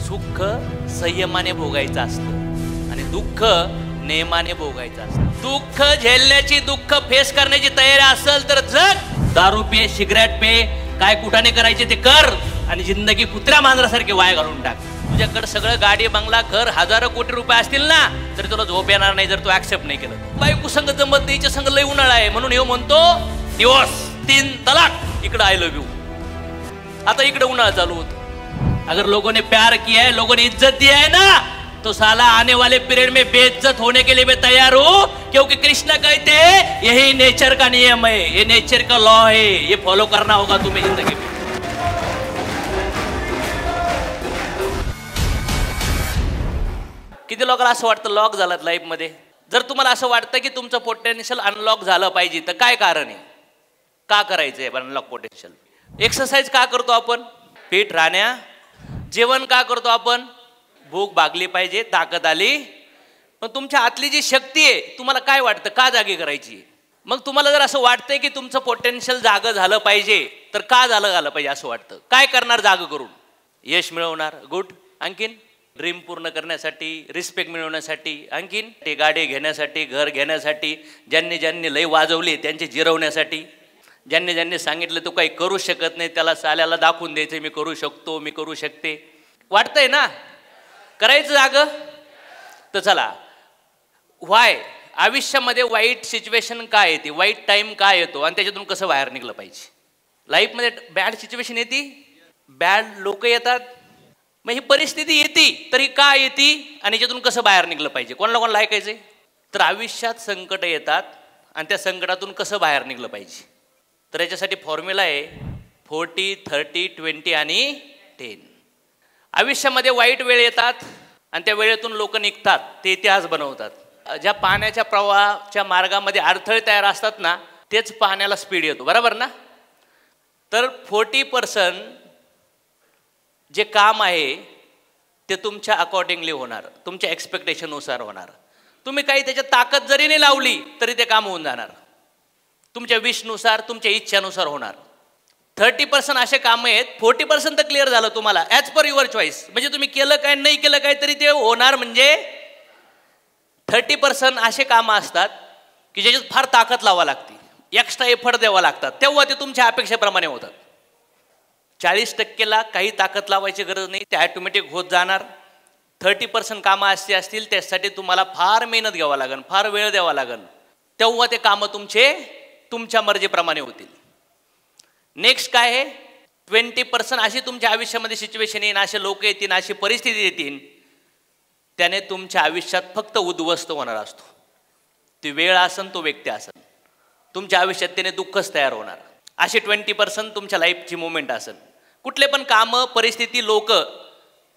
सुख संयमाने भोगायचं असतं आणि दुःख नेमाने भोगायचं असतं. दुःख झेलण्याची, दुःख फेस करण्याची तयारी असेल तर जग. दारू पे, सिगरेट पे, काय कुठाने करायचे ते कर आणि जिंदगी कुत्र्या मांजरासारखी वाया घालून टाक. तुझ्याकडे सगळं गाडी, बंगला, घर, हजारो कोटी रुपये असतील ना, तरी तुला झोप येणार नाही जर तू ऍक्सेप्ट नाही केलं. बायको संग जमत नाही, हिच्या संग लय उन्हाळा आहे म्हणून हे म्हणतो डिवोर्स, 3 तलाक. इकडं आय लव्ह यू. आता इकडे उन्हाळा चालू होतो. अगर लोगों ने प्यार किया है, लोगों ने इज्जत दिया है ना, तो साला आने वाले पीरियड में बेइज्जत होने के लिए मैं तैयार हूं, क्योंकि कृष्ण कहते हैं यही नेचर का नियम है, ये नेचर का लॉ है, ये फॉलो करना होगा तुम्हें जिंदगी में. किती लोकांना असं वाटतं लॉक झालं लाईफ मध्ये. जर तुम्हाला असं वाटतं की तुमचं पोटेन्शियल अनलॉक झालं पाहिजे तर काय कारण आहे, का करायचंय अनलॉक पोटेन्शियल? एक्सरसाइज का करतो आपण? फिट राहण्या. जेवण का करतो आपण? भूक भागली पाहिजे, ताकद आली. पण तुमच्या आतली जी शक्ती आहे, तुम्हाला काय वाटतं का जागी करायची? मग तुम्हाला जर असं वाटतंय की तुमचं पोटेन्शियल जागं झालं पाहिजे तर का झालं पाहिजे असं वाटतं? काय करणार जागं करून? यश मिळवणार, गुड. आणखीन ड्रीम पूर्ण करण्यासाठी, रिस्पेक्ट मिळवण्यासाठी, आणखीन ते गाडी घेण्यासाठी, घर घेण्यासाठी, ज्यांनी ज्यांनी लय वाजवली त्यांचे जिरवण्यासाठी, ज्यांनी ज्यांनी सांगितलं तू काही करू शकत नाही त्याला साल्याला दाखवून द्यायचं मी करू शकतो, मी करू शकते. वाटतंय ना करायचं जागं? तर चला, व्हाय आयुष्यामध्ये वाईट सिच्युएशन काय येते, वाईट टाईम काय येतो आणि त्याच्यातून कसं बाहेर निघलं पाहिजे? लाईफमध्ये बॅड सिच्युएशन येते, बॅड लोक येतात, मग ही परिस्थिती येते तरी का येते आणि याच्यातून कसं बाहेर निघलं पाहिजे? कोणाला ऐकायचंय? तर आयुष्यात संकट येतात आणि त्या संकटातून कसं बाहेर निघलं पाहिजे? तर याच्यासाठी फॉर्म्युला आहे 40, 30, 20 आणि 10. आयुष्यामध्ये वाईट वेळ येतात आणि त्या वेळेतून लोक निघतात, ते इतिहास बनवतात. ज्या पाण्याच्या प्रवाहाच्या मार्गामध्ये अडथळे तयार असतात ना, तेच पाण्याला स्पीड येतो, बरोबर ना? तर 40% जे काम आहे ते तुमच्या अकॉर्डिंगली होणार, तुमच्या एक्सपेक्टेशननुसार होणार. तुम्ही काही त्याच्यात ताकद जरी नाही लावली तरी ते काम होऊन जाणार, तुमच्या विशनुसार, तुमच्या इच्छानुसार होणार. 30% असे कामं आहेत, 40% तर क्लिअर झालं तुम्हाला ॲज पर युअर चॉईस. म्हणजे तुम्ही केलं काय नाही केलं काय तरी ते होणार. म्हणजे 30% असे कामं असतात की ज्याच्यात फार ताकद लावा लागते, एक्स्ट्रा एफर्ट द्यावा लागतात, तेव्हा ते तुमच्या अपेक्षेप्रमाणे होतात. 40%ला काही ताकद लावायची गरज नाही, ते ॲटोमॅटिक होत जाणार. 30% कामं अशी असतील त्यासाठी तुम्हाला फार मेहनत घ्यावं लागेल, फार वेळ द्यावा लागेल, तेव्हा ते कामं तुमच्या मर्जीप्रमाणे होतील. नेक्स्ट काय आहे? 20% अशी तुमच्या आयुष्यामध्ये सिच्युएशन येईन, असे लोक येतील, अशी परिस्थिती येतील, त्याने तुमच्या आयुष्यात फक्त उद्ध्वस्त होणार असतो. ती वेळ असन, तो व्यक्ती असन, तुमच्या आयुष्यात त्याने दुःखच तयार होणार. असे 20% तुमच्या लाईफची मुवमेंट असेल. कुठले पण कामं, परिस्थिती, लोक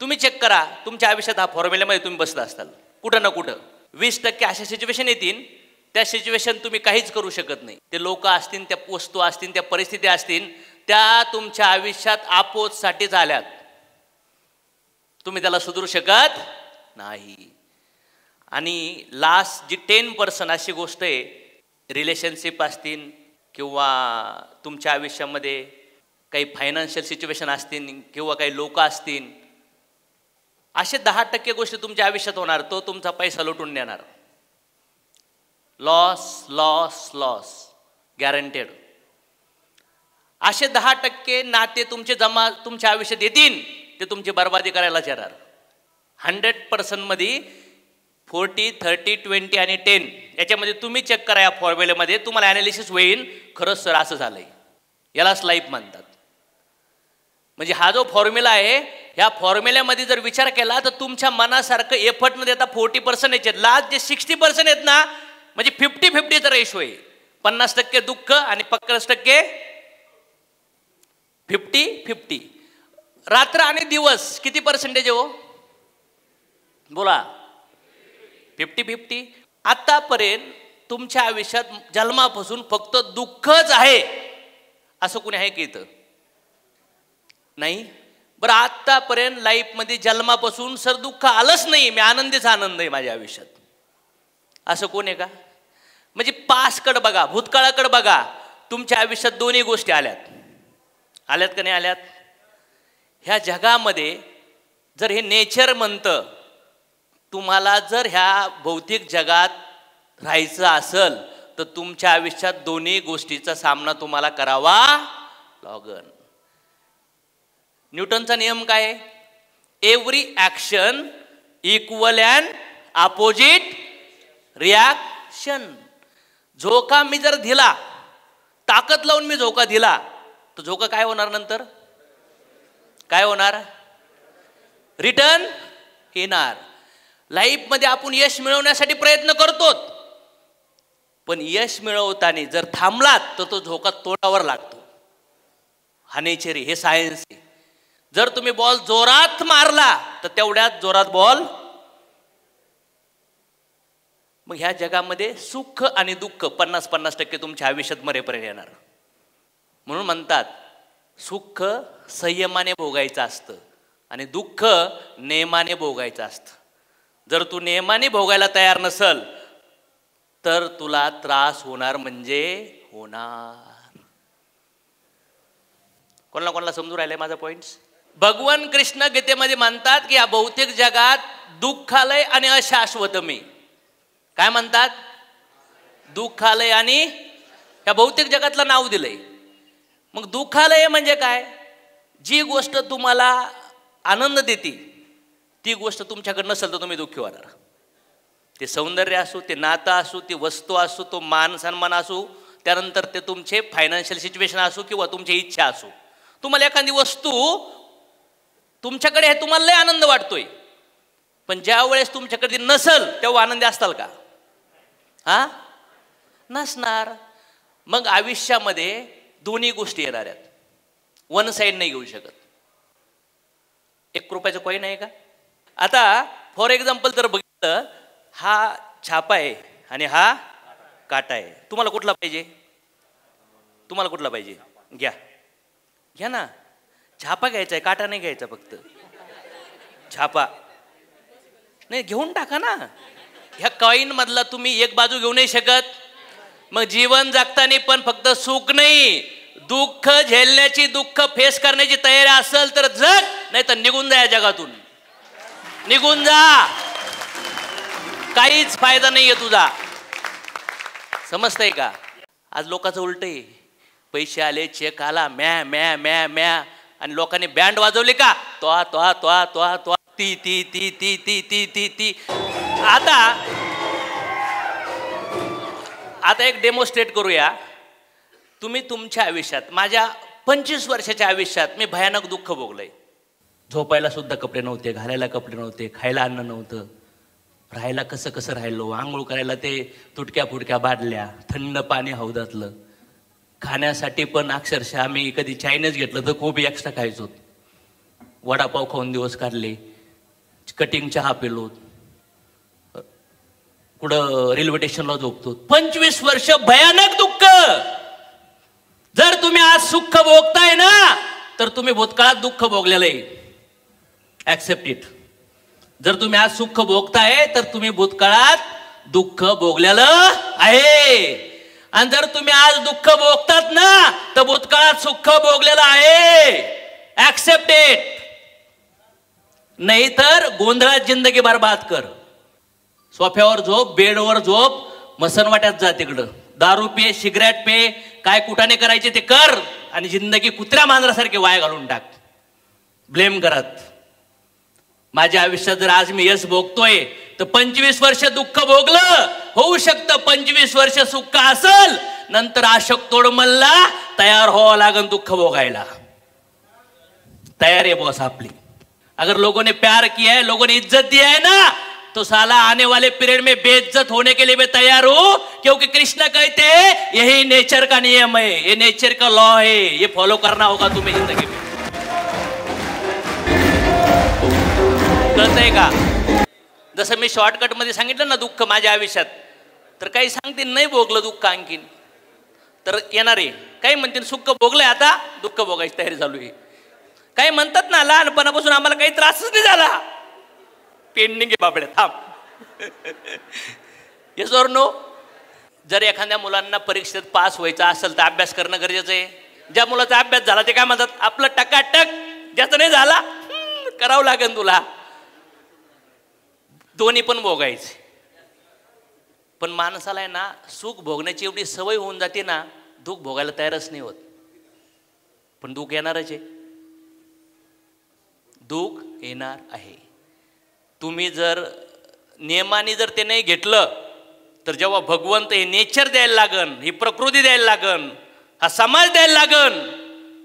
तुम्ही चेक करा. तुमच्या आयुष्यात हा फॉर्म्युल्यामध्ये तुम्ही बसला असाल कुठं ना कुठं. 20% अशा सिच्युएशन येतील, त्या सिच्युएशन तुम्ही काहीच करू शकत नाही. ते लोक असतील, त्या वस्तू असतील, त्या परिस्थिती असतील, त्या तुमच्या आयुष्यात आपोजसाठीच आल्यात, तुम्ही त्याला सुधरू शकत नाही. आणि लास्ट जी 10% अशी गोष्ट आहे, रिलेशनशिप असतील किंवा तुमच्या आयुष्यामध्ये काही फायनान्शियल सिच्युएशन असतील किंवा काही लोक असतील, असे 10% गोष्टी तुमच्या आयुष्यात होणार, तो तुमचा पैसा लुटून नेणार. Loss loss loss guaranteed. असे 10% नाते तुमच्या आयुष्यात येतील, ते तुमची बर्बादी करायलाच येणार. 100% मध्ये 40, 30, 20 आणि 10 याच्यामध्ये तुम्ही चेक करा. या फॉर्म्युल्यामध्ये तुम्हाला ॲनालिसिस होईल, खरंच सर असं झालंय, यालाच लाईफ म्हणतात. म्हणजे हा जो फॉर्म्युला आहे, ह्या फॉर्म्युल्यामध्ये जर विचार केला तर तुमच्या मनासारखं एफर्ट न देता 40% याचे लास्ट जे 60% आहेत ना, म्हणजे 50-50चा रेशो आहे. 50% दुःख आणि 50% 50-50. रात्र आणि दिवस किती पर्सेंटेज हो? बोला. 50-50. आतापर्यंत तुमच्या आयुष्यात जन्मापासून फक्त दुःखच आहे असं कुणी आहे की इथं? नाही. बरं, आतापर्यंत लाईफमध्ये जन्मापासून सर दुःख आलंच नाही, मी आनंदीच आनंद आहे माझ्या आयुष्यात, असं कोण आहे का? म्हणजे पास्टकडे बघा, भूतकाळाकडे बघा, तुमच्या आयुष्यात दोन्ही गोष्टी आल्यात का नाही आल्यात? ह्या जगामध्ये जर हे नेचर म्हणतं, तुम्हाला जर ह्या भौतिक जगात राहायचं असेल तर तुमच्या आयुष्यात दोन्ही गोष्टीचा सामना तुम्हाला करावा लागेल. न्यूटनचा नियम काय आहे? Every action equal and opposite reaction. झोका मी जर दिला, ताकद लावून मी झोका दिला, तर झोका काय होणार? नंतर काय होणार? रिटर्न येणार. लाईफमध्ये आपण यश मिळवण्यासाठी प्रयत्न करतो, पण यश मिळवताना जर थांबलात तर तो झोका तोंडावर लागतो. हा नेचर आहे, हे सायन्स आहे. जर तुम्ही बॉल जोरात मारला तर तेवढ्याच जोरात बॉल. मग ह्या जगामध्ये सुख आणि दुःख 50-50% तुमच्या आयुष्यात मरेपर्यंत येणार. म्हणून म्हणतात सुख संयमाने भोगायचं असतं आणि दुःख नेमाने भोगायचं असतं. जर तू नेमाने भोगायला तयार नसल तर तुला त्रास होणार म्हणजे होणार. कोणाला समजून राहिलंय माझा पॉइंट्स? भगवान कृष्ण गीतेमध्ये म्हणतात की या भौतिक जगात दुःखालय आणि अशाश्वत मी. काय म्हणतात? दुःखालय आणि या भौतिक जगातलं नाव दिलंय. मग दुःखालय म्हणजे काय? जी गोष्ट तुम्हाला आनंद देते ती गोष्ट तुमच्याकडे नसेल तर तुम्ही दुःखी होणार. ते सौंदर्य असो, ते नातं असो, ती वस्तू असो, तो मान सन्मान असो, त्यानंतर ते तुमचे फायनान्शियल सिच्युएशन असो किंवा तुमची इच्छा असो. तुम्हाला एखादी वस्तू तुमच्याकडे आहे, तुम्हाला लय आनंद वाटतोय, पण ज्या वेळेस तुमच्याकडे नसल तेव्हा आनंदी असताल का? हा, नसणार. मग आयुष्यामध्ये दोन्ही गोष्टी येणार आहेत. वन साईड नाही घेऊ शकत. 1 रुपयाचं कॉईन आहे का? आता फॉर एक्झाम्पल जर बघितलं, हा छापा आहे आणि हा काटा आहे. तुम्हाला कुठला पाहिजे? तुम्हाला कुठला पाहिजे? घ्या घ्या ना. छापा घ्यायचा आहे, काटा नाही घ्यायचा. फक्त छापा नाही, घेऊन टाका ना. ह्या कॉईन मधला तुम्ही एक बाजू घेऊ नाही शकत. मग जीवन जगताना पण फक्त सुख नाही, दुःख झेलण्याची, दुःख फेस करण्याची तयारी असेल तर जग, नाही तर निघून जा या जगातून. निघून जा, काहीच फायदा नाहीये तुझा. समजतंय का? आज लोकांचं उलट आहे. पैसे आले, चेक आला, म्या म्या म्या म्या, आणि लोकांनी बँड वाजवले का? त्वा त्वा त्वा त्वा त्वा, ती ती ती ती ती ती ती ती. आता एक डेमोस्ट्रेट करूया. तुम्ही तुमच्या आयुष्यात, माझ्या 25 वर्षाच्या आयुष्यात मी भयानक दुःख भोगलंय. झोपायला सुद्धा कपडे नव्हते, घालायला कपडे नव्हते, खायला अन्न नव्हतं, राहायला कसं कसं राहिलो, आंघोळ करायला ते तुटक्या फुटक्या बादल्या, थंड पाणी हौदातलं, खाण्यासाठी पण अक्षरशः आम्ही कधी चायनीज घेतलं तर खूप एक्स्ट्रा खायचो. वडापाव खाऊन दिवस काढले, कटिंग चहा पिलो, कुठं रेल्वे स्टेशनला झोपतो. 25 वर्ष भयानक दुःख. जर तुम्ही आज सुख भोगताय ना तर तुम्ही भूतकाळात दुःख भोगलेलं आहे. Accept it. जर तुम्ही आज सुख भोगताय तर तुम्ही भूतकाळात दुःख भोगलेलं आहे. आणि जर तुम्ही आज दुःख भोगतात ना तर भूतकाळात सुख भोगलेलं आहे. Accept it. नाही तर गोंधळात जिंदगी बर्बाद कर. सोफ्यावर झोप, बेडवर झोप, मसनवाट्यात जा, तिकडं दारू पे, सिगरेट पे, काय कुठाने करायचे ते कर, आणि जिंदगी कुत्र्या मांजरासारखे वाया घालून टाक ब्लेम करत. माझ्या आयुष्यात जर आज मी यश भोगतोय तर 25 वर्ष दुःख भोगलं. होऊ शकतं 25 वर्ष सुख असल, नंतर अशोक तोडमलला तयार व्हावं लागेल दुःख भोगायला. तयार आहे बॉस आपली. अगर लोगों ने प्यार किया है, लोगों ने इज्जत दिया है ना, तो साला आने वाले पीरियड में बेइज्जत होने के लिए मैं तैयार हूं. क्योंकि कृष्ण कहते हैं यही नेचर का नियम है, ये नेचर का लॉ है, ये फॉलो करना होगा तुम्हें जिंदगी में. कळतंय का? जसं मी शॉर्टकट मध्ये सांगितलं ना दुःख माझ्या आयुष्यात, तर काही सांगतील नाही भोगलं दुःख आणखीन तर येणार आहे. काही म्हणतील सुख भोगलंय, आता दुःख भोगायची तयारी चालू आहे. काही म्हणतात ना लहानपणापासून आम्हाला काही त्रासच नाही झाला, पेंडिंग आहे बाबड्या, थांब. Yes or no? जर एखाद्या मुलांना परीक्षेत पास व्हायचं असेल तर अभ्यास करणं गरजेचं आहे. ज्या मुलाचा अभ्यास झाला ते काय म्हणतात, आपलं टकाटक. ज्याचं नाही झाला करावं लागेल तुला, दोन्ही पण भोगायचे. पण माणसाला आहे ना सुख भोगण्याची एवढी सवय होऊन जाते ना, दुःख भोगायला तयारच नाही होत. पण दुःख येणारच आहे, दुःख येणार आहे. तुम्ही जर नियमाने जर ते नाही घेतलं तर जेव्हा भगवंत हे नेचर द्यायला लागन, ही प्रकृती द्यायला लागन, हा समाज द्यायला लागन,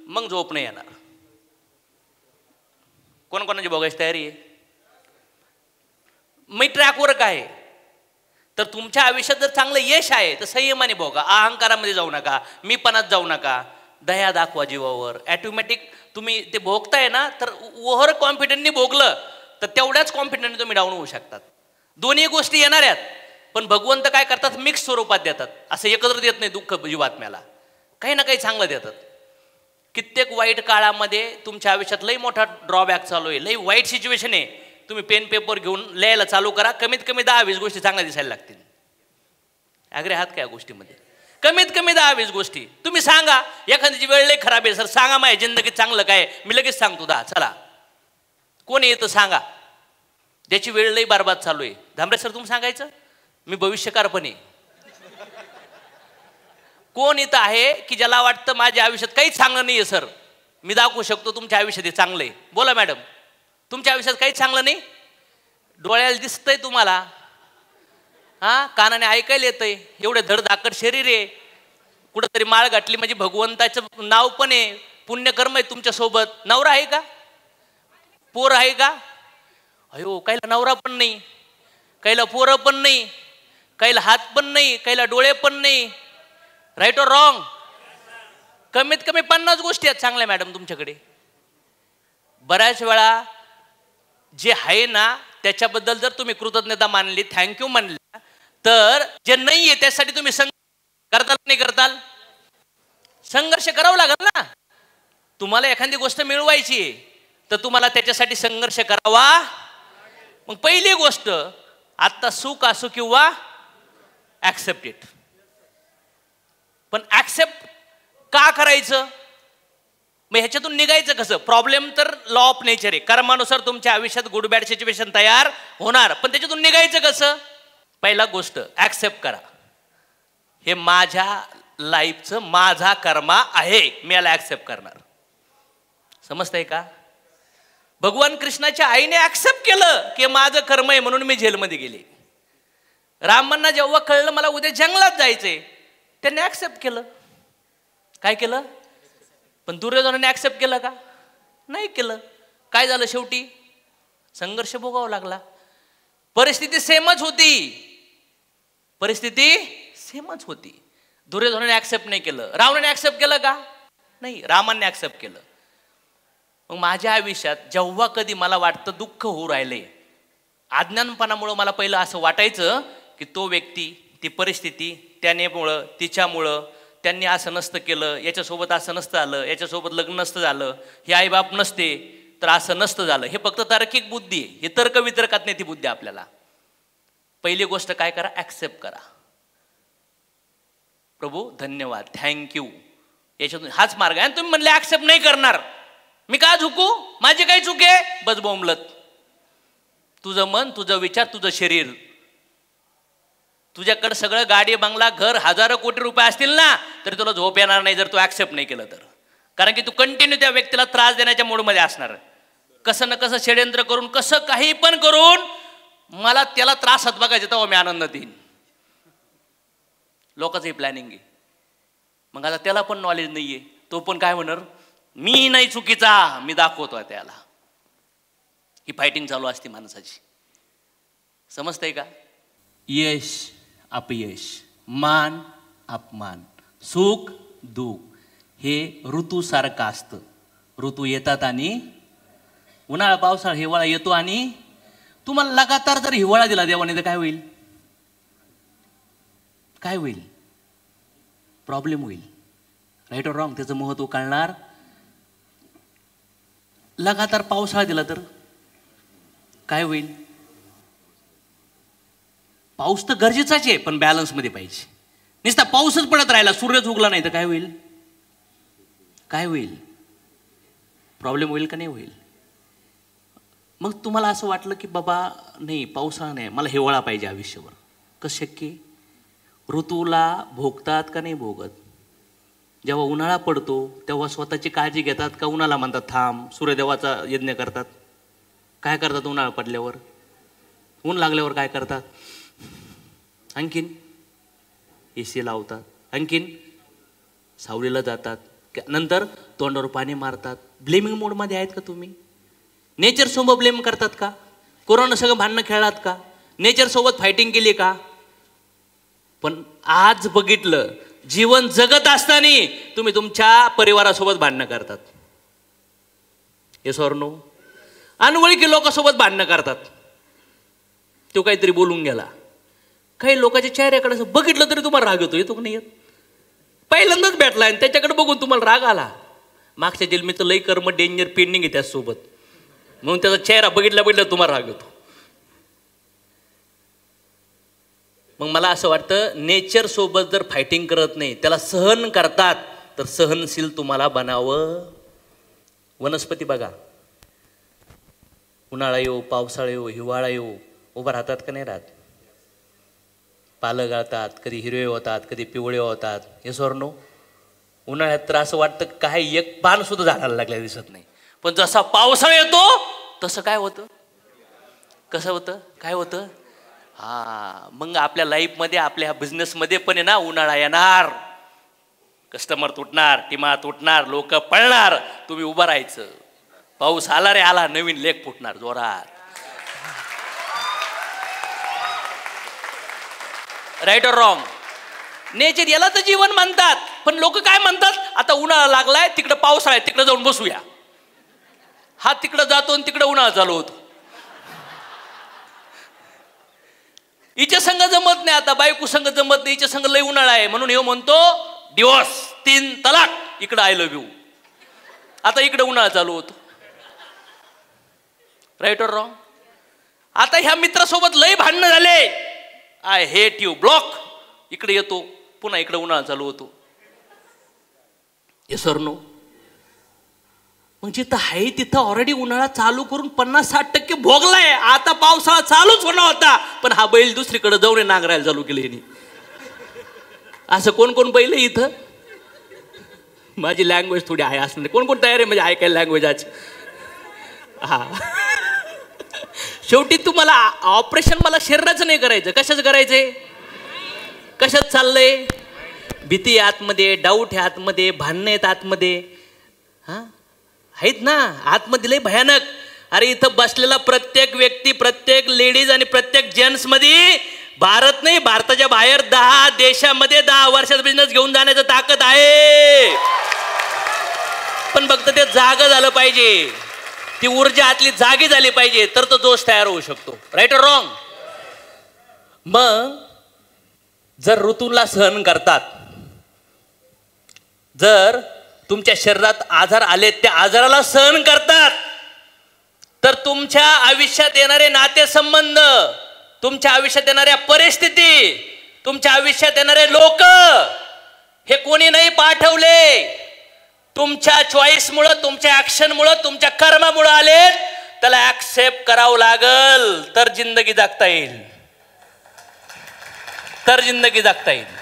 मग झोप नाही येणार. कोणाची भोगायची तयारी आहे? मी ट्रॅकवर काय तर तुमच्या आयुष्यात जर चांगलं यश आहे तर संयमाने भोगा, अहंकारामध्ये जाऊ नका, मीपणात जाऊ नका, दया दाखवा जीवावर. ॲटोमॅटिक तुम्ही ते भोगताय ना, तर ओव्हर कॉन्फिडंटनी भोगलं तर तेवढ्याच कॉन्फिडंटने तुम्ही डाऊन होऊ शकतात. दोन्ही गोष्टी येणार आहेत, पण भगवंत काय करतात, मिक्स स्वरूपात देतात. असं एकत्र देत नाही दुःख जीवात्म्याला, काही ना काही चांगलं देतात. कित्येक वाईट काळामध्ये तुमच्या आयुष्यात लई मोठा ड्रॉबॅक चालू आहे, लई वाईट सिच्युएशन आहे, तुम्ही पेन पेपर घेऊन लिहायला चालू करा, कमीत कमी 10-20 गोष्टी चांगल्या दिसायला लागतील. ॲग्री आहात का या गोष्टीमध्ये? कमीत कमी 10-20 गोष्टी तुम्ही सांगा. एखाद्याची वेळ लई खराब आहे, सर सांगा माझ्या जिंदगीत चांगलं काय, मी लगेच सांगतो 10. चला कोण येतं सांगा, ज्याची वेळ लई बरबाद चालू आहे. धांबरे सर तुम्ही सांगायचं, मी भविष्यकार पण आहे. कोण इथं आहे की ज्याला वाटतं माझ्या आयुष्यात काहीच चांगलं नाही आहे सर, मी दाखवू शकतो तुमच्या आयुष्यात हे चांगलं आहे. बोला मॅडम, तुमच्या आयुष्यात काहीच चांगलं नाही? डोळ्याला दिसतंय तुम्हाला, हां कानाने ऐकायला येतंय, एवढे धडधाकट शरीर आहे, कुठंतरी माळ गाठली म्हणजे भगवंताचं नाव पण आहे, पुण्यकर्म आहे तुमच्यासोबत. नवरा आहे का? पोर आहे का? अयो काहीला नवरा पण नाही, काहीला पोरं पण नाही, काहीला हात पण नाही, काहीला डोळे पण नाही. Right or wrong? कमीत कमी 50 गोष्टी आहेत चांगल्या मॅडम तुमच्याकडे. बऱ्याच वेळा जे आहे ना त्याच्याबद्दल जर तुम्ही कृतज्ञता मानली, थँक्यू मानली, तर जे नाही आहे त्यासाठी तुम्ही संघर्ष करताल नाही करताल? संघर्ष करावा लागेल ना. तुम्हाला एखादी गोष्ट मिळवायची आहे तर तुम्हाला त्याच्यासाठी संघर्ष करावा. मग पहिली गोष्ट, आता सुख असो किंवा ऍक्सेप्ट इट. पण ऍक्सेप्ट का करायचं? मग ह्याच्यातून निघायचं कसं? प्रॉब्लेम तर लॉ ऑफ नेचर आहे, कर्मानुसार तुमच्या आयुष्यात गुड बॅड सिच्युएशन तयार होणार. पण त्याच्यातून निघायचं कसं? पहिला गोष्ट ऍक्सेप्ट करा, हे माझ्या लाईफचं माझा कर्मा आहे, मी याला ऍक्सेप्ट करणार. समजतंय का? भगवान कृष्णाच्या आईने ऍक्सेप्ट केलं की माझं कर्म आहे म्हणून मी जेलमध्ये गेले. रामांना जेव्हा कळलं मला उद्या जंगलात जायचंय, त्यांनी ऍक्सेप्ट केलं. काय केलं? पण दुर्योधनाने ऍक्सेप्ट केलं का? नाही केलं. काय झालं? शेवटी संघर्ष भोगावा लागला. परिस्थिती सेमच होती, परिस्थिती सेमच होती. दुर्योधनाने ऍक्सेप्ट नाही केलं, रावणाने ऍक्सेप्ट केलं का? नाही, रामाने ऍक्सेप्ट केलं. मग माझ्या आयुष्यात जेव्हा कधी मला वाटतं दुःख होऊ राहिले, अज्ञानपणामुळं मला पहिलं असं वाटायचं की तो व्यक्ती, ती परिस्थिती, त्यानेमुळं, तिच्यामुळं, त्यांनी असं नसतं केलं, याच्यासोबत असं नसतं आलं, याच्यासोबत लग्न नसतं झालं, हे आईबाप नसते तर असं नसतं झालं. हे फक्त तार्किक बुद्धी आहे, हे तर्क वितर्कात नाही ती बुद्धी आपल्याला. पहिली गोष्ट काय करा? ऍक्सेप्ट करा. प्रभू धन्यवाद, थँक्यू, याच्यातून हाच मार्ग आहे. आणि तुम्ही म्हणले ऍक्सेप्ट नाही करणार, मी का झुकू, माझी काही चूक आहे? बस बोंबलत. तुझं मन, तुझं विचार, तुझं शरीर, तुझ्याकडे सगळं गाडी बंगला घर हजारो कोटी रुपये असतील ना तरी तुला झोप येणार नाही जर तू ऍक्सेप्ट नाही केलं तर. कारण की तू कंटिन्यू त्या व्यक्तीला त्रास देण्याच्या मूडमध्ये असणार. कसं ना कसं षड्यंत्र करून, कसं काही पण करून मला त्याला त्रासात बघायचं, तेव्हा मी आनंद देईन. लोकांचं प्लॅनिंग आहे. मग आता त्याला पण नॉलेज नाहीये, तो पण काय म्हणणार, मी नाही चुकीचा, मी दाखवतो त्याला. ही फायटिंग चालू असते माणसाची. समजतंय का? यश अपयश, मान अपमान, सुख दुःख हे ऋतूसारखं असतं. ऋतू येतात आणि उन्हाळा पावसाळा हिवाळा येतो. आणि तुम्हाला लगातार जर हिवाळा दिला देवाने तर काय होईल? काय होईल? प्रॉब्लेम होईल. Right or wrong? त्याचं महत्व कळणार. लगातार पावसाळा दिला तर काय होईल? पाऊस तर गरजेचाच आहे पण बॅलन्समध्ये पाहिजे. नुसता पाऊसच पडत राहिला, सूर्यच उगला नाही तर काय होईल? काय होईल? प्रॉब्लेम होईल का नाही होईल? मग तुम्हाला असं वाटलं की बाबा नाही, पावसाळा नाही, मला हिवाळा पाहिजे आयुष्यभर. कसं शक्य? ऋतूला भोगतात का नाही भोगत? जेव्हा उन्हाळा पडतो तेव्हा स्वतःची काळजी घेतात का उन्हाला म्हणतात थांब, सूर्यदेवाचा यज्ञ करतात? काय करतात उन्हाळा पडल्यावर? ऊन लागल्यावर काय करतात? आणखीन AC लावतात, आणखीन सावलीला जातात, नंतर तोंडावर पाणी मारतात. ब्लेमिंग मोडमध्ये आहेत का तुम्ही? नेचरसोबत ब्लेम करतात का? कोरोना सगळं भांडणं खेळलात का? नेचरसोबत फायटिंग केली का? पण आज बघितलं, जीवन जगत असताना तुम्ही तुमच्या परिवारासोबत भांडणं करतात. Yes or no? अनवळखी लोकांसोबत भांडणं करतात. तो काहीतरी बोलून गेला, काही लोकांच्या चेहऱ्याकडे असं बघितलं तरी तुम्हाला राग येतो. येतो का नाही येत? पहिल्यांदाच भेटला आणि त्याच्याकडे बघून तुम्हाला राग आला. मागच्या जन्मीचं लई कर्म डेंजर पेंडिंग आहे त्याचसोबत, म्हणून त्याचा चेहरा बघितल्या तुम्हाला राग येतो. मग मला असं वाटतं, नेचर सोबत जर फायटिंग करत नाही, त्याला सहन करतात, तर सहनशील तुम्हाला बनावं. वनस्पती बघा, उन्हाळा येऊ, पावसाळा येऊ, हिवाळा येऊ, उभं राहतात का नाही राहत? पालं गळतात, कधी हिरवे होतात, कधी पिवळे होतात. हे सोरनो, उन्हाळ्यात तर असं वाटतं काय एक पान सुद्धा झाडाला लागल्या दिसत नाही. पण जसा पावसाळा येतो तसं काय होतं? कसं होतं? काय होतं? मग आपल्या लाईफमध्ये, आपल्या बिझनेसमध्ये पण आहे ना, उन्हाळा येणार, कस्टमर तुटणार, टीमा तुटणार, लोक पळणार, तुम्ही उभं राहायचं. पाऊस आला रे आला, नवीन लेख फुटणार जोरात. Right or wrong? नेचर याला तर जीवन म्हणतात. पण लोक काय म्हणतात, आता उन्हाळा लागलाय, तिकडे पावसाळा आहे, तिकडे जाऊन बसूया. हा तिकडे जातो आणि तिकडे उन्हाळा चालू होतो. हिच्या संघ जमत नाही, आता बायको संघ जमत नाही, हिच्या संघ लय उन्हाळा आहे, म्हणून हे म्हणतो डिवोर्स, 3 तलाक, इकडे आय लव्ह यू. आता इकडे उन्हाळा चालू होतो. Right or wrong? आता ह्या मित्रासोबत लय भांडणं झाले, आय हेट यू, ब्लॉक, इकडे येतो, पुन्हा इकडे उन्हाळा चालू होतो. Yes or no? मग जिथं आहे तिथं ऑलरेडी उन्हाळा चालू करून 50-60% भोगलाय. आता पावसाळा चालूच होणार होता, पण हा बैल दुसरीकडे जाऊन नांगरायला चालू केलं यांनी. असं कोण कोण बैल इथं? माझी लँग्वेज थोडी आहे असणार, कोण कोण तयार आहे म्हणजे ऐकायला लँग्वेज आज? शेवटी तुम्हाला ऑपरेशन मला शरीराचं नाही करायचं, कशाचं करायचंय? कशात चाललंय? भीती आतमध्ये, डाऊट आहे आतमध्ये, भांडणं आहेत आतमध्ये, आहेत ना आतमध्ये लय भयानक. अरे इथं बसलेला प्रत्येक व्यक्ती, प्रत्येक लेडीज आणि प्रत्येक जेंट्स मध्ये भारत नाही, भारताच्या बाहेर 10 देशामध्ये 10 वर्षाचा बिझनेस घेऊन जाण्याचं ताकद आहे. पण फक्त ते जागं झालं पाहिजे, ती ऊर्जा आतली जागी झाली पाहिजे, तर तो जोश तयार होऊ शकतो. Right or wrong? मग जर ऋतूला सहन करतात, जर तुमच्या शरीरात आजार आले, त्या आजाराला सहन करतात, तर तुमच्या आयुष्यात येणारे नातेसंबंध, तुमच्या आयुष्यात येणाऱ्या परिस्थिती, तुमच्या आयुष्यात येणारे लोक, हे कोणी नाही पाठवले, तुमच्या चॉईसमुळं, तुमच्या ऍक्शनमुळं, तुमच्या कर्मामुळं आले. त्याला ऍक्सेप्ट करावं लागल, तर जिंदगी जगता येईल, तर जिंदगी जगता येईल.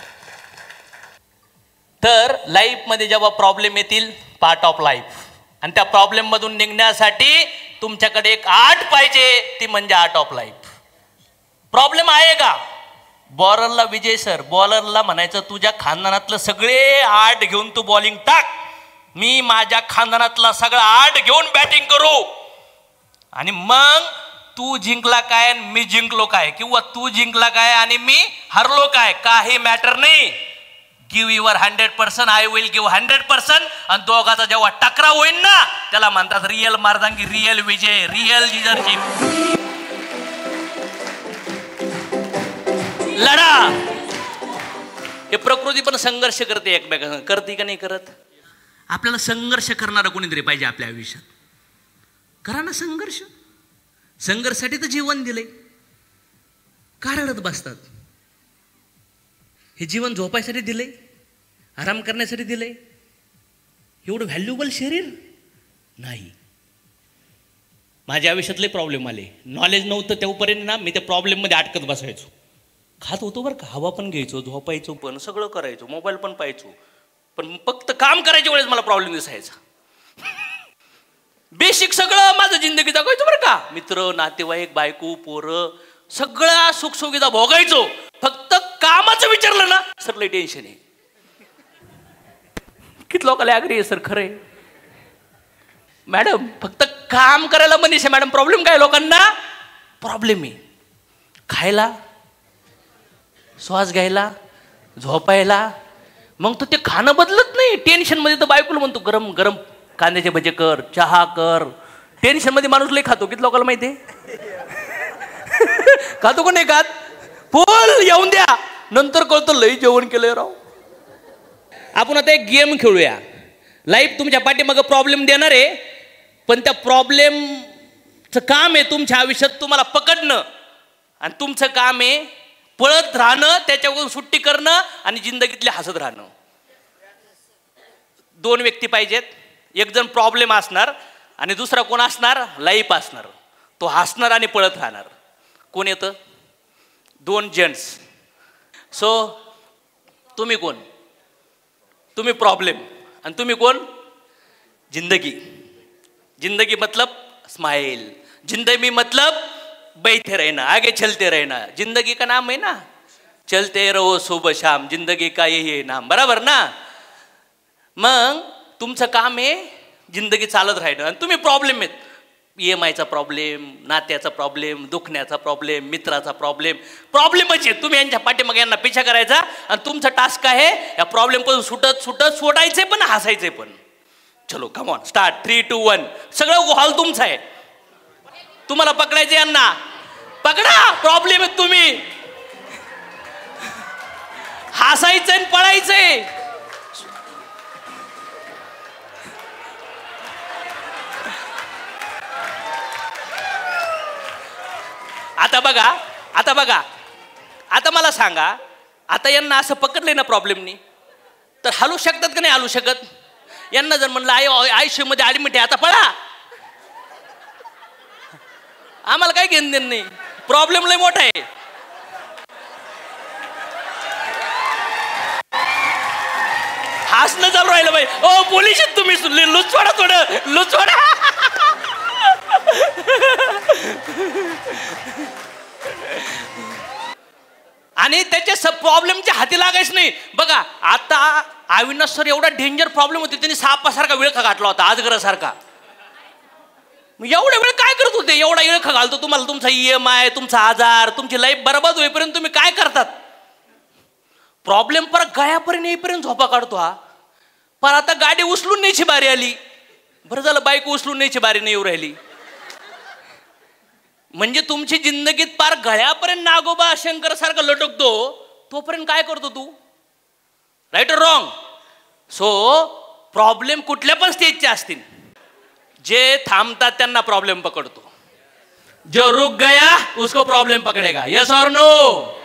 तर लाईफमध्ये जेव्हा प्रॉब्लेम येतील, पार्ट ऑफ लाईफ, आणि त्या प्रॉब्लेम मधून निघण्यासाठी तुमच्याकडे एक आर्ट पाहिजे, ती म्हणजे आर्ट ऑफ लाईफ. प्रॉब्लेम आहे का? बॉलरला, विजय सर, बॉलरला म्हणायचं तुझ्या खानदानातलं सगळे आर्ट घेऊन तू बॉलिंग टाक, मी माझ्या खानदानातला सगळा आर्ट घेऊन बॅटिंग करू, आणि मग तू जिंकला काय मी जिंकलो काय, किंवा तू जिंकला काय आणि मी हरलो काय, काही मॅटर नाही. Give your 100%, I will give 100%. आणि दोघाचा जेव्हा टकराव होईल ना, त्याला म्हणतात रिअल मार्दांगी, रिअल विजय, रिअल लिडरशिप. लढा. हे प्रकृती पण संघर्ष करते एकमेकांना, करते का नाही करत? आपल्याला संघर्ष करणारं कोणीतरी पाहिजे आपल्या आयुष्यात. करा ना संघर्ष. संघर्षासाठी तर जीवन दिलंय, का रडत बसतात? हे जीवन झोपायसाठी दिलंय, आराम करण्यासाठी दिलंय. एवढं व्हॅल्युएबल शरीर नाही. माझ्या आयुष्यातले प्रॉब्लेम आले, नॉलेज नव्हतं तेव्हापर्यंत ना मी त्या प्रॉब्लेममध्ये अटकत बसायचो. खात होतो बरं का, हवा पण घ्यायचो, झोपायचो पण, सगळं करायचो, मोबाईल पण पाहायचो, पण फक्त काम करायच्या वेळेस मला प्रॉब्लेम दिसायचा. बेसिक सगळं माझं जिंदगी जगायचो बरं का, मित्र, नातेवाईक, बायको, पोरं, सगळ्या सुखसुविधा भोगायचो. फक्त कामाचं विचारलं ना सर लय टेन्शन आहे. किती लोकांना अग्री आहे सर, खरंय मॅडम. फक्त काम करायला मनीष आहे मॅडम, प्रॉब्लेम काय लोकांना? प्रॉब्लेम आहे खायला, श्वास घ्यायला, झोपायला. मग तो ते खाणं बदलत नाही. टेन्शनमध्ये तर बायकोला म्हणतो गरम गरम कांद्याचे भजे कर, चहा कर. टेन्शनमध्ये माणूस लय खातो, किती लोकांना माहिती आहे? खातो का नाही खात? फुल येऊन द्या, नंतर कळतं लई जेवण केलंय राव. आपण आता एक गेम खेळूया. लाईफ तुमच्या पाठीमागं प्रॉब्लेम देणार आहे, पण त्या प्रॉब्लेमचं काम आहे तुमच्या आयुष्यात तुम्हाला पकडणं, आणि तुमचं काम आहे पळत राहणं, त्याच्यावरून सुट्टी करणं आणि जिंदगीतले हसत राहणं. दोन व्यक्ती पाहिजेत. एक जण प्रॉब्लेम असणार आणि दुसरा कोण असणार? लाईफ असणार. तो हसणार आणि पळत राहणार. कोण येतं? दोन जेंट्स. सो तुम्ही कोण? तुम्ही प्रॉब्लेम आणि तुम्ही कोण? जिंदगी. जिंदगी मतलब स्माइल, जिंदगी मतलब बैठे रहना, आगे चलते रहना. जिंदगी का नाम है ना, चलते रहो सुबह शाम, जिंदगी का यही है नाम. बराबर ना? मग तुमचं काम आहे जिंदगी चालत राहणं, आणि तुम्ही प्रॉब्लेम आहेत. EMIचा प्रॉब्लेम, नात्याचा प्रॉब्लेम, दुखण्याचा प्रॉब्लेम, मित्राचा प्रॉब्लेम. प्रॉब्लेमच आहे. तुम्ही यांच्या पाठीमागे यांना पिछा करायचा, आणि तुमचा टास्क आहे या प्रॉब्लेमपासून सुटत सुटत सोडायचे पण हसायचे पण. चलो कम ऑन, स्टार्ट. 3, 2, 1. सगळं हॉल तुमचा आहे. तुम्हाला पकडायचे यांना. पकडा. प्रॉब्लेम आहे तुम्ही. हसायचं आणि पळायचंय. आता बघा, आता बघा, आता मला सांगा, आता यांना असं पकडलंय ना प्रॉब्लेमनी, तर हलू शकतात का नाही हलू शकत? यांना जर म्हणलं ICU मध्ये ऍडमिट आहे, आता पळा. आम्हाला काय घेणं देणं नाही, प्रॉब्लेम लय मोठा आहे. हसणं चालू राहिलं बाई. ओ पोलीस तुम्ही लुचवाडा, थोडं लुचवाडा. आणि त्याच्या प्रॉब्लेमच्या हाती लागायच नाही. बघा आता अविनाश सर एवढा डेंजर प्रॉब्लेम होती, त्यांनी सापासारखा विळखा घातला होता, आजगरासारखा. एवढा वेळ काय करत होते? एवढा विळखा घालतो तुम्हाला तुमचा EMI, तुमचा आजार, तुमची लाईफ बरबाद होईपर्यंत तुम्ही काय करतात? प्रॉब्लेम परत गळ्यापर्यंत येईपर्यंत झोपा काढतो हा. पर आता गाडी उचलून न्यायची बारी आली. बरं झालं बाईक उचलून न्यायची बारी नाही येऊ राहिली. म्हणजे तुमची जिंदगीत पार गळ्यापर्यंत नागोबा शंकर सारखं लटकतो, तोपर्यंत काय करतो तू? राईट और रॉंग? सो प्रॉब्लेम कुठल्या पण स्टेजचे असतील, जे थांबतात त्यांना प्रॉब्लेम पकडतो. जो रुक गया उसको प्रॉब्लेम पकडेगा. यस और नो?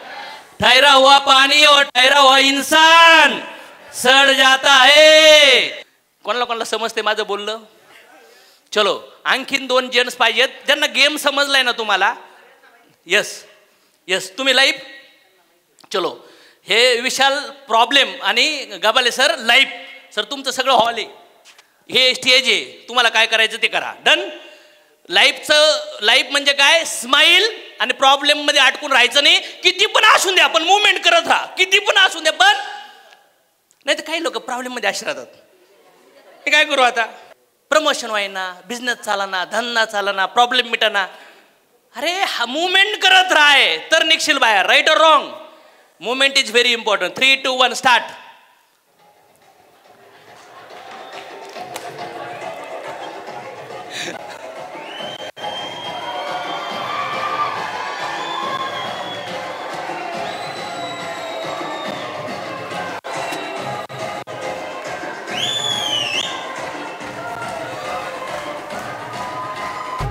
ठहरा हुआ पानी और ठहरा हुआ इंसान सड़ जाता है. कोणाला कोणाला समजते माझं बोललं? चलो आणखीन दोन जेंट्स पाहिजेत ज्यांना गेम समजलाय ना तुम्हाला. यस यस, तुम्ही लाईफ. चलो हे विशाल प्रॉब्लेम आणि गबाले सर लाईफ. सर तुमचं सगळं हॉल आहे, हे स्टेज आहे, तुम्हाला काय करायचं ते करा. डन. लाईफ म्हणजे काय? स्माईल आणि प्रॉब्लेम मध्ये अटकून राहायचं नाही. किती पण असू द्या पण मुवमेंट करत राहा, किती पण असू द्या. पण नाही तर काही लोक प्रॉब्लेम मध्ये असे राहतात. हे काय करू आता? प्रमोशन व्हायना, बिझनेस चालना, धंदा चालना, प्रॉब्लेम मिटाना. अरे हा मुवमेंट करत राहाय तर निघशील बाहेर. राईट और wrong? Movement is very important. 3, 2, 1 start.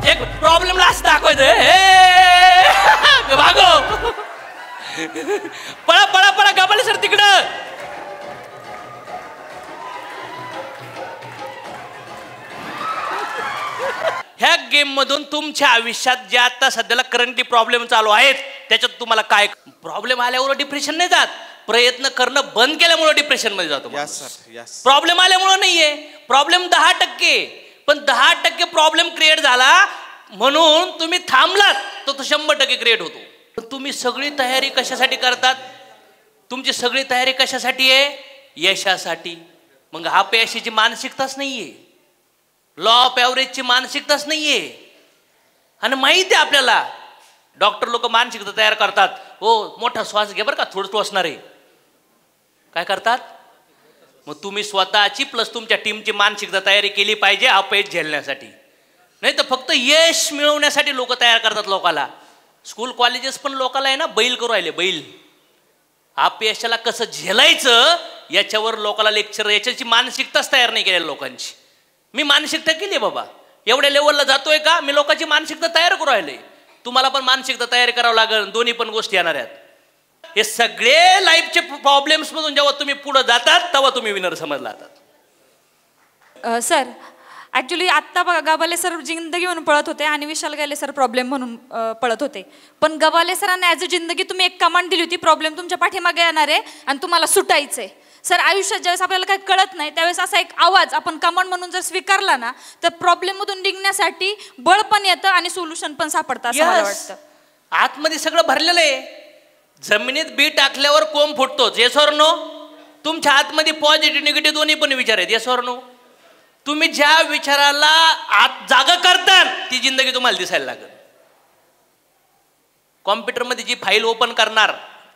एक प्रॉब्लेमला असं दाखवायचं, भागो, पळा पळा पळा, गबाले सर तिकडं. ह्या गेम मधून तुमच्या आयुष्यात जे आता सध्याला करंटली प्रॉब्लेम चालू आहेत त्याच्यात तुम्हाला काय प्रॉब्लेम आल्यावर डिप्रेशन नाही जात, प्रयत्न करणं बंद केल्यामुळे डिप्रेशन मध्ये जातो. प्रॉब्लेम आल्यामुळे नाहीये, प्रॉब्लेम 10%, पण 10% प्रॉब्लेम क्रिएट झाला म्हणून तुम्ही थांबलात तो 100% क्रिएट होतो. तुम्ही सगळी तयारी कशासाठी करतात? तुमची सगळी तयारी कशासाठी आहे? यशासाठी. मग अपयशाची मानसिकताच नाहीये, लॉ ऑफ ॲव्हरेजची मानसिकताच नाहीये. आणि माहिती आहे आपल्याला, डॉक्टर लोक मानसिकता तयार करतात. हो मोठा श्वास घे बरं का, थोडं टोचणार आहे. काय करतात? मग तुम्ही स्वतःची प्लस तुमच्या टीमची मानसिकता तयारी केली पाहिजे अपयश झेलण्यासाठी, नाही तर फक्त यश मिळवण्यासाठी लोक तयार करतात लोकाला. स्कूल कॉलेजेस पण लोकाला आहे ना बैल करू राहिले, बैल. अपयशाला कसं झेलायचं याच्यावर लोकाला लेक्चर, याच्याची मानसिकताच तयार नाही केलेल्या लोकांची. मी मानसिकता केली बाबा, एवढ्या लेवलला जातोय का, मी लोकांची मानसिकता तयार करू राहिले. तुम्हाला पण मानसिकता तयार करावं लागेल, दोन्ही पण गोष्टी येणार आहेत. हे सगळे लाईफचे प्रॉब्लेम्स मधून जेव्हा तुम्ही पुढे जातात तेव्हा तुम्ही विनर समजला जातात. सर ॲक्च्युली आत्ता बघा, गवाले सर जिंदगी म्हणून पळत होते आणि विशाल गायले सर प्रॉब्लेम म्हणून पळत होते. पण गवाले सरांना ॲज अ जिंदगी तुम्ही एक कमांड दिली होती, प्रॉब्लेम तुमच्या पाठीमागे येणार आहे आणि तुम्हाला सुटायचंय. सर आयुष्यात ज्यावेळेस आपल्याला काही कळत नाही त्यावेळेस असा एक आवाज आपण कमांड म्हणून जर स्वीकारला ना तर प्रॉब्लेममधून निघण्यासाठी बळ पण येतं आणि सोल्युशन पण सापडतं असं मला वाटतं. आतमध्ये सगळं भरलेलं आहे. जमिनीत बी टाकल्यावर कोंब फुटतोच. Yes or no? तुमच्या आतमध्ये पॉझिटिव्ह निगेटिव्ह दोन्ही पण विचार आहेत. Yes or no? तुम्ही ज्या विचाराला आत जागा करताल ती जिंदगी तुम्हाला दिसायला लागेल. कॉम्प्युटरमध्ये जी फाईल ओपन करणार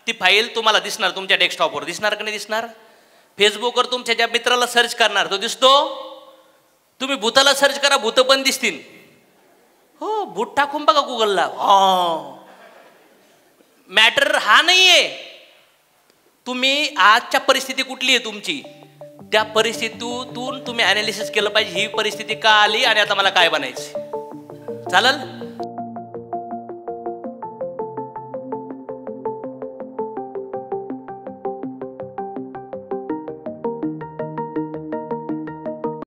ती फाईल तुम्हाला दिसणार, तुमच्या डेस्कटॉपवर दिसणार का नाही दिसणार? फेसबुकवर तुमच्या ज्या मित्राला सर्च करणार तो दिसतो. तुम्ही भूताला सर्च करा, भूत पण दिसतील. हो, भूत टाकून बघा गुगलला. मॅटर हा नाहीये. तुम्ही आजच्या परिस्थिती कुठली आहे तुमची, त्या परिस्थितीतून तुम्ही अनालिसिस केलं पाहिजे. ही परिस्थिती का आली आणि आता मला काय बनायचं. चालेल?